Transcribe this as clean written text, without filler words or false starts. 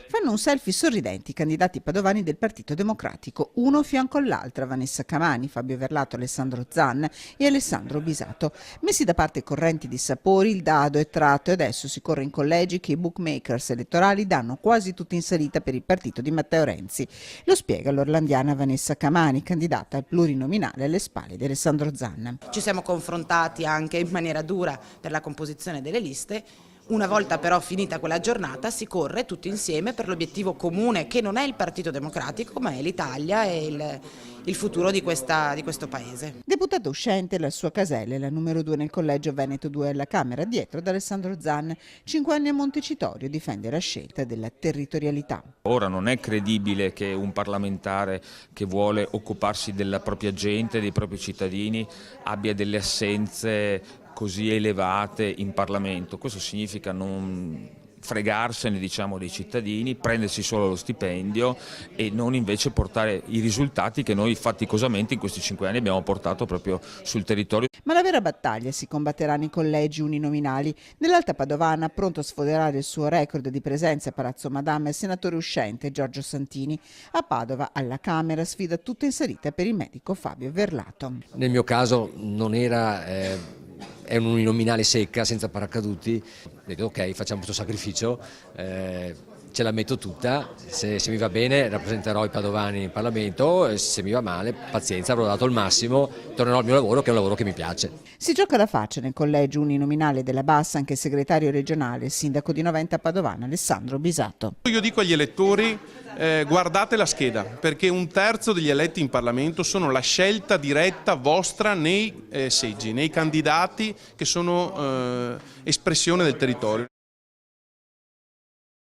Fanno un selfie sorridenti i candidati padovani del Partito Democratico, uno fianco all'altra, Vanessa Camani, Fabio Verlato, Alessandro Zan e Alessandro Bisato. Messi da parte correnti di sapori, il dado è tratto e adesso si corre in collegi che i bookmakers elettorali danno quasi tutti in salita per il partito di Matteo Renzi. Lo spiega l'orlandiana Vanessa Camani, candidata al plurinominale alle spalle di Alessandro Zan. Ci siamo confrontati anche in maniera dura per la composizione delle liste. Una volta però finita quella giornata si corre tutti insieme per l'obiettivo comune che non è il Partito Democratico ma è l'Italia e il futuro di questo Paese. Deputata uscente, la sua casella è la numero 2 nel collegio Veneto 2 alla Camera, dietro ad Alessandro Zan. 5 anni a Montecitorio, difende la scelta della territorialità. Ora non è credibile che un parlamentare che vuole occuparsi della propria gente, dei propri cittadini, abbia delle assenze così elevate in Parlamento. Questo significa non fregarsene, diciamo, dei cittadini, prendersi solo lo stipendio e non invece portare i risultati che noi faticosamente in questi 5 anni abbiamo portato proprio sul territorio. Ma la vera battaglia si combatterà nei collegi uninominali. Nell'Alta Padovana, pronto a sfoderare il suo record di presenza a Palazzo Madama, il senatore uscente Giorgio Santini. A Padova, alla Camera, sfida tutta in salita per il medico Fabio Verlato. Nel mio caso non era... è un'uninominale secca, senza paracaduti. Ho detto ok, facciamo questo sacrificio, ce la metto tutta, se mi va bene rappresenterò i padovani in Parlamento, se mi va male pazienza, avrò dato il massimo, tornerò al mio lavoro che è un lavoro che mi piace. Si gioca la faccia nel collegio uninominale della Bassa anche il segretario regionale, il sindaco di Noventa Padovana Alessandro Bisato. Io dico agli elettori guardate la scheda, perché 1/3 degli eletti in Parlamento sono la scelta diretta vostra nei seggi, nei candidati che sono espressione del territorio.